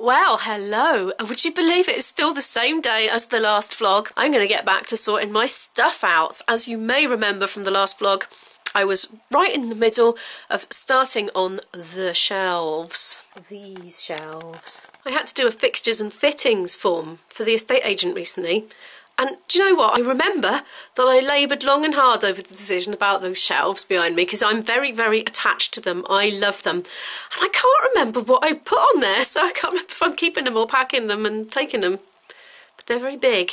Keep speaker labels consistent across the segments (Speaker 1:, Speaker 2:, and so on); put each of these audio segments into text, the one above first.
Speaker 1: Well, hello, and would you believe it is still the same day as the last vlog? I'm going to get back to sorting my stuff out. As you may remember from the last vlog, I was right in the middle of starting on the shelves. These shelves. I had to do a fixtures and fittings form for the estate agent recently. And do you know what? I remember that I laboured long and hard over the decision about those shelves behind me because I'm very, very attached to them. I love them. And I can't remember what I put on there, so I can't remember if I'm keeping them or packing them and taking them. But they're very big,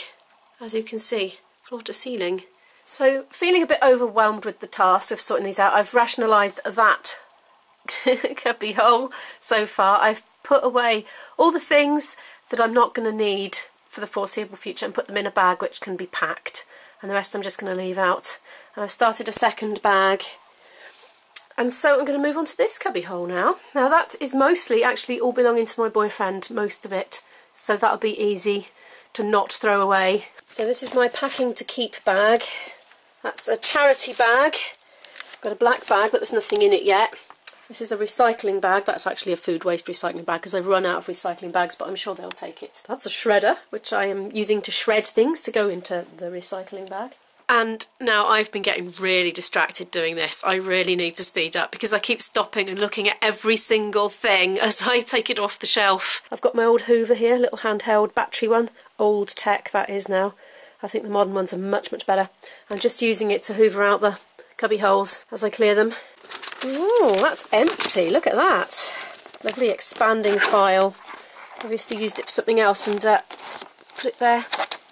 Speaker 1: as you can see, floor to ceiling. So, feeling a bit overwhelmed with the task of sorting these out, I've rationalised that cubby hole so far. I've put away all the things that I'm not going to need for the foreseeable future and put them in a bag which can be packed, and the rest I'm just going to leave out. And I've started a second bag, and so I'm going to move on to this cubby hole now. Now that is mostly actually all belonging to my boyfriend, most of it, so that'll be easy to not throw away. So this is my packing to keep bag. That's a charity bag. I've got a black bag but there's nothing in it yet. This is a recycling bag. That's actually a food waste recycling bag because I've run out of recycling bags, but I'm sure they'll take it. That's a shredder, which I am using to shred things to go into the recycling bag. And now I've been getting really distracted doing this. I really need to speed up because I keep stopping and looking at every single thing as I take it off the shelf. I've got my old Hoover here, little handheld battery one. Old tech that is now. I think the modern ones are much, much better. I'm just using it to hoover out the cubby holes as I clear them. Oh, that's empty. Look at that. Lovely expanding file. Obviously used it for something else and put it there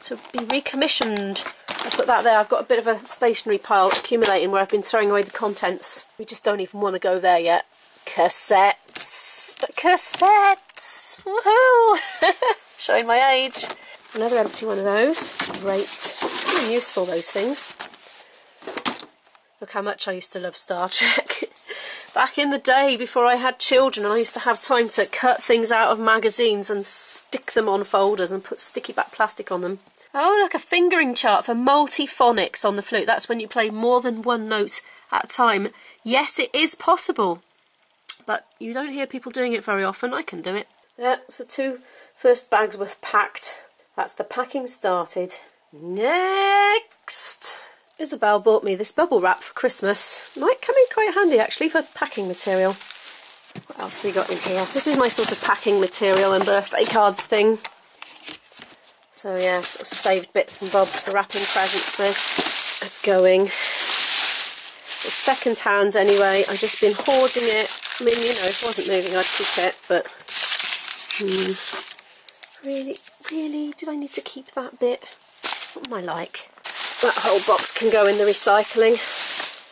Speaker 1: to be recommissioned. I put that there. I've got a bit of a stationery pile accumulating where I've been throwing away the contents. We just don't even want to go there yet. Cassettes. Cassettes. Woohoo! Showing my age. Another empty one of those. Great. Really useful, those things. Look how much I used to love Star Trek. Back in the day, before I had children, I used to have time to cut things out of magazines and stick them on folders and put sticky back plastic on them. Oh, look, a fingering chart for multiphonics on the flute. That's when you play more than one note at a time. Yes, it is possible, but you don't hear people doing it very often. I can do it. Yeah, so 2 first bags worth packed. That's the packing started. Next! Isabel bought me this bubble wrap for Christmas. Might come in quite handy actually for packing material. What else we got in here? This is my sort of packing material and birthday cards thing. So yeah, sort of saved bits and bobs for wrapping presents with. It's going. It's second hand anyway. I've just been hoarding it. I mean, you know, if it wasn't moving I'd keep it, but really, did I need to keep that bit? What am I like? That whole box can go in the recycling.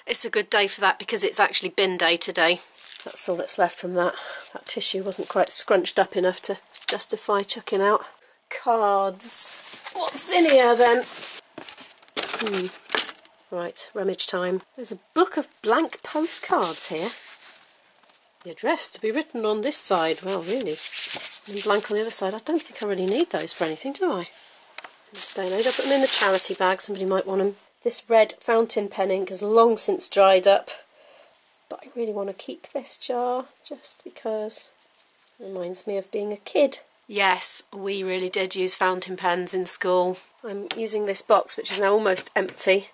Speaker 1: It's a good day for that because it's actually bin day today. That's all that's left from that. That tissue wasn't quite scrunched up enough to justify chucking out. Cards. What's in here then? Right, rummage time. There's a book of blank postcards here. The address to be written on this side. Well, really. And blank on the other side. I don't think I really need those for anything, do I? Stay load. I'll put them in the charity bag. Somebody might want them. This red fountain pen ink has long since dried up, but I really want to keep this jar just because it reminds me of being a kid. Yes, we really did use fountain pens in school. I'm using this box, which is now almost empty,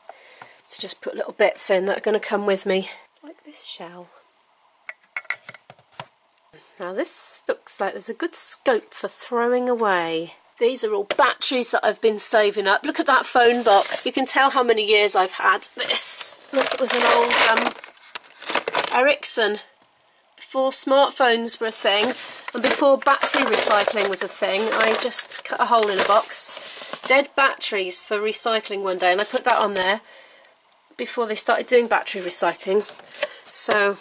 Speaker 1: to just put little bits in that are going to come with me, like this shell. Now this looks like there's a good scope for throwing away. These are all batteries that I've been saving up. Look at that phone box. You can tell how many years I've had this. Look, it was an old Ericsson. Before smartphones were a thing, and before battery recycling was a thing, I just cut a hole in a box. Dead batteries for recycling one day, and I put that on there before they started doing battery recycling. So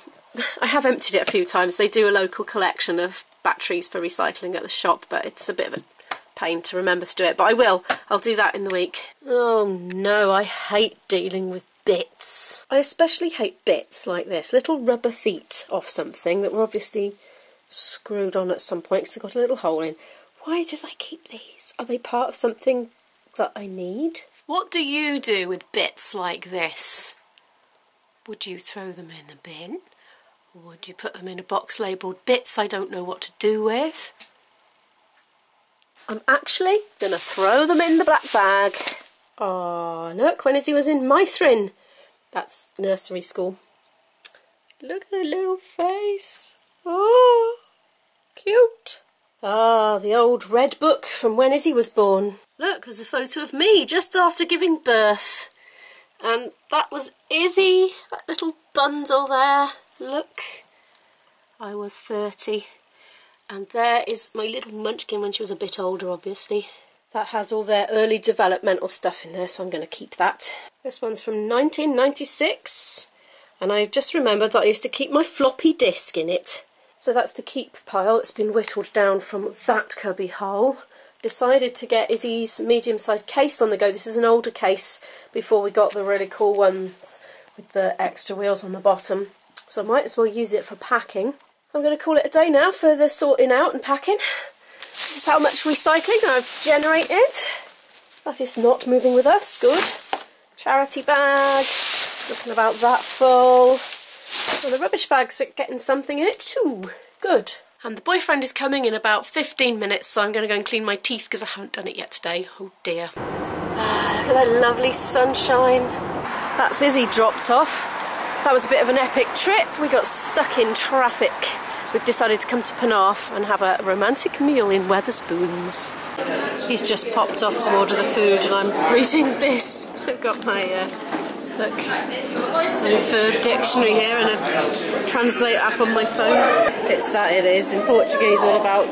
Speaker 1: I have emptied it a few times. They do a local collection of batteries for recycling at the shop, but it's a bit of a pain to remember to do it, but I will. I'll do that in the week. Oh no, I hate dealing with bits. I especially hate bits like this, little rubber feet off something that were obviously screwed on at some point because they've got a little hole in. Why did I keep these? Are they part of something that I need? What do you do with bits like this? Would you throw them in the bin? Or would you put them in a box labelled bits I don't know what to do with? I'm actually going to throw them in the black bag. Oh, look, when Izzy was in Mithrin. That's nursery school. Look at her little face. Oh, cute. Ah, the old red book from when Izzy was born. Look, there's a photo of me just after giving birth. And that was Izzy, that little bundle there. Look, I was 30. And there is my little munchkin when she was a bit older, obviously. That has all their early developmental stuff in there, so I'm going to keep that. This one's from 1996. And I've just remembered that I used to keep my floppy disk in it. So that's the keep pile that's been whittled down from that cubby hole. Decided to get Izzy's medium-sized case on the go. This is an older case before we got the really cool ones with the extra wheels on the bottom. So I might as well use it for packing. I'm going to call it a day now for the sorting out and packing. This is how much recycling I've generated. That is not moving with us. Good. Charity bag. Looking about that full. Well, the rubbish bags are getting something in it too. Good. And the boyfriend is coming in about 15 minutes, so I'm going to go and clean my teeth because I haven't done it yet today. Oh dear. Look at that lovely sunshine. That's Izzy dropped off. That was a bit of an epic trip. We got stuck in traffic. We've decided to come to Penarth and have a romantic meal in Wetherspoons. He's just popped off to order the food and I'm reading this. I've got my look, a dictionary here and a translate app on my phone. It's that it is. In Portuguese, all about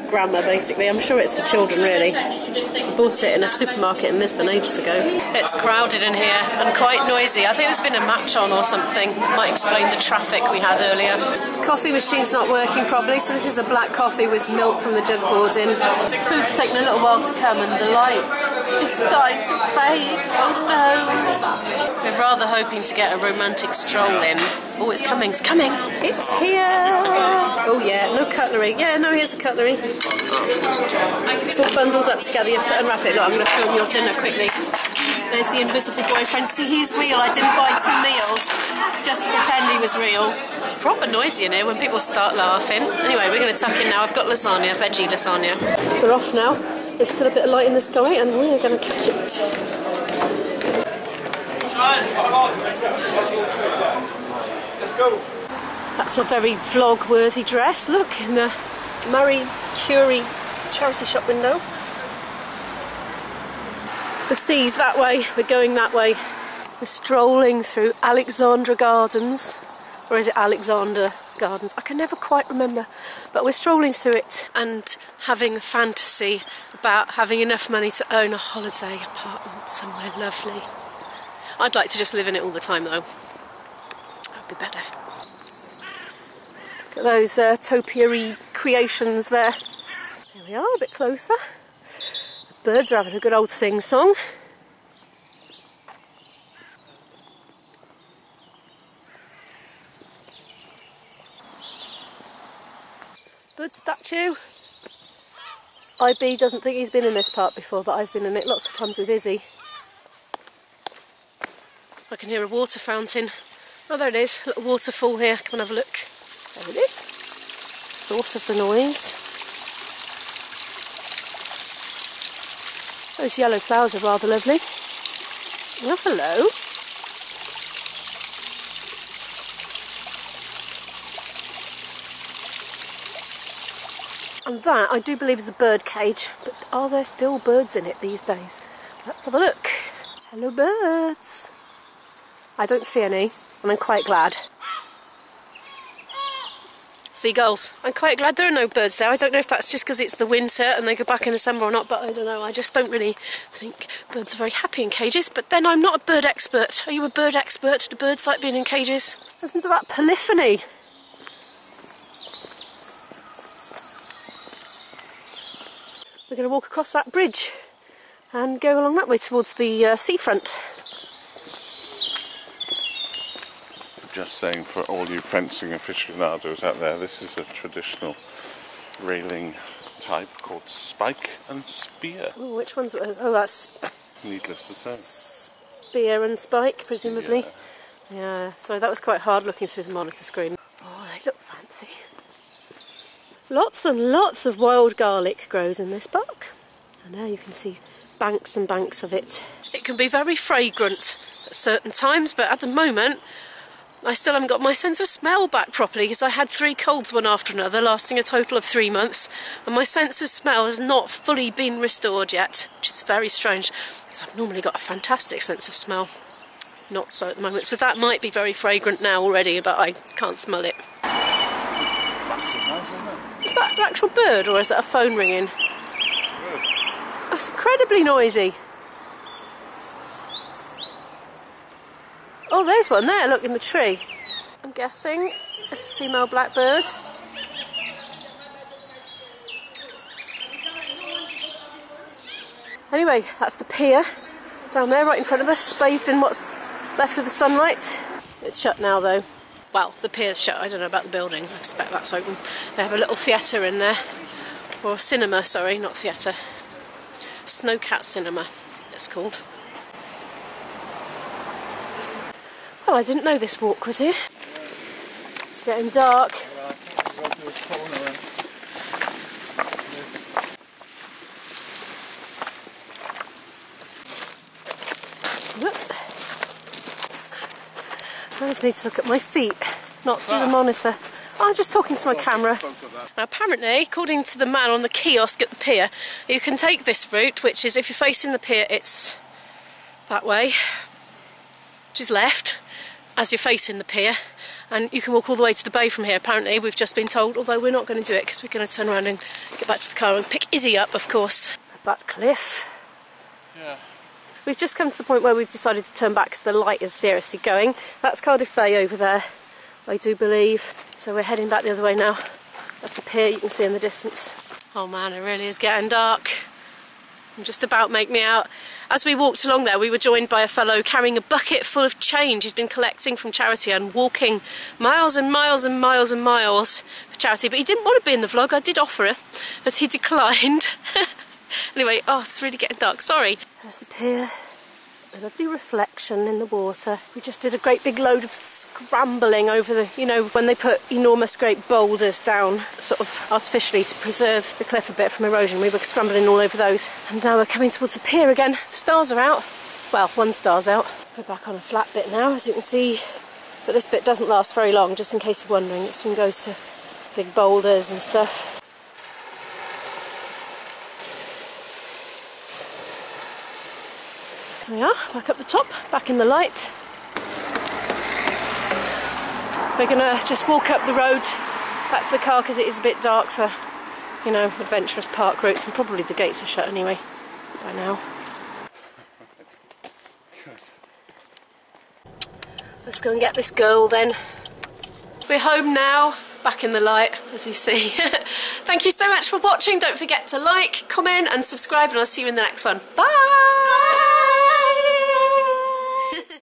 Speaker 1: grammar, basically. I'm sure it's for children, really. I bought it in a supermarket in Lisbon ages ago. It's crowded in here and quite noisy. I think there's been a match on or something. Might explain the traffic we had earlier. Coffee machine's not working properly, so this is a black coffee with milk from the jug poured in. Food's taken a little while to come and the light is starting to fade. Oh no. We're rather hoping to get a romantic stroll in. Oh, it's coming, it's coming. It's here. Oh yeah, no cutlery. Yeah, no, here's the cutlery. It's all bundled up together. You have to unwrap it. Look, I'm going to film your dinner quickly. There's the invisible boyfriend. See, he's real. I didn't buy 2 meals just to pretend he was real. It's proper noisy in here when people start laughing. Anyway, we're going to tuck in now. I've got lasagna, veggie lasagna. We're off now. There's still a bit of light in the sky and we're going to catch it.
Speaker 2: Let's go.
Speaker 1: That's a very vlog-worthy dress. Look, in the Marie Curie charity shop window. The sea's that way, we're going that way. We're strolling through Alexandra Gardens, or is it Alexander Gardens? I can never quite remember, but we're strolling through it and having a fantasy about having enough money to own a holiday apartment somewhere lovely. I'd like to just live in it all the time though. That would be better. Look at those topiary creations there. There we are, a bit closer. The birds are having a good old sing-song. Bird statue. IB doesn't think he's been in this part before, but I've been in it lots of times with Izzy. I can hear a water fountain. Oh, there it is, a little waterfall here. Come and have a look. There it is. Source of the noise. Those yellow flowers are rather lovely. Oh, hello. And that, I do believe, is a bird cage. But are there still birds in it these days? Let's have a look. Hello, birds. I don't see any, and I'm quite glad. Seagulls. I'm quite glad there are no birds there. I don't know if that's just because it's the winter and they go back in the summer or not, but I don't know. I just don't really think birds are very happy in cages. But then I'm not a bird expert. Are you a bird expert? Do birds like being in cages? Listen to that polyphony. We're going to walk across that bridge and go along that way towards the seafront.
Speaker 2: Just saying, for all you fencing aficionados out there, this is a traditional railing type called spike and spear.
Speaker 1: Oh, which one's it? Oh, that's
Speaker 2: needless to say.
Speaker 1: Spear and spike, presumably. Yeah, sorry, that was quite hard looking through the monitor screen. Oh, they look fancy. Lots and lots of wild garlic grows in this park. And there you can see banks and banks of it. It can be very fragrant at certain times, but at the moment I still haven't got my sense of smell back properly because I had 3 colds one after another, lasting a total of 3 months, and my sense of smell has not fully been restored yet, which is very strange because I've normally got a fantastic sense of smell. Not so at the moment, so that might be very fragrant now already, but I can't smell it. Is that an actual bird or is that a phone ringing? That's incredibly noisy. Oh, there's one there, look, in the tree. I'm guessing it's a female blackbird. Anyway, that's the pier down there right in front of us, bathed in what's left of the sunlight. It's shut now though. Well, the pier's shut, I don't know about the building, I expect that's open. They have a little theatre in there, or cinema, sorry, not theatre. Snowcat Cinema, it's called. Well, I didn't know this walk was here. It's getting dark. I need to look at my feet, not through the monitor. Oh, I'm just talking to my camera. Now, apparently, according to the man on the kiosk at the pier, you can take this route, which is if you're facing the pier, it's that way, which is left, as you're facing the pier, and you can walk all the way to the bay from here. Apparently, we've just been told, although we're not going to do it because we're going to turn around and get back to the car and pick Izzy up, of course. That cliff.
Speaker 2: Yeah.
Speaker 1: We've just come to the point where we've decided to turn back because the light is seriously going. That's Cardiff Bay over there, I do believe. So we're heading back the other way now. That's the pier you can see in the distance. Oh man, it really is getting dark. And just about make me out. As we walked along there, we were joined by a fellow carrying a bucket full of change he'd been collecting from charity and walking miles and miles and miles and miles for charity. But he didn't want to be in the vlog. I did offer it, but he declined. Anyway, oh, it's really getting dark, sorry. There's the pier, a lovely reflection in the water. We just did a great big load of scrambling over the, you know, when they put enormous great boulders down, sort of artificially to preserve the cliff a bit from erosion. We were scrambling all over those. And now we're coming towards the pier again. The stars are out. Well, one star's out. We're back on a flat bit now, as you can see. But this bit doesn't last very long, just in case you're wondering. It soon goes to big boulders and stuff. There we are, back up the top, back in the light. We're going to just walk up the road back to the car because it is a bit dark for, you know, adventurous park routes, and probably the gates are shut anyway by now. Let's go and get this girl then. We're home now, back in the light, as you see. Thank you so much for watching. Don't forget to like, comment and subscribe, and I'll see you in the next one. Bye!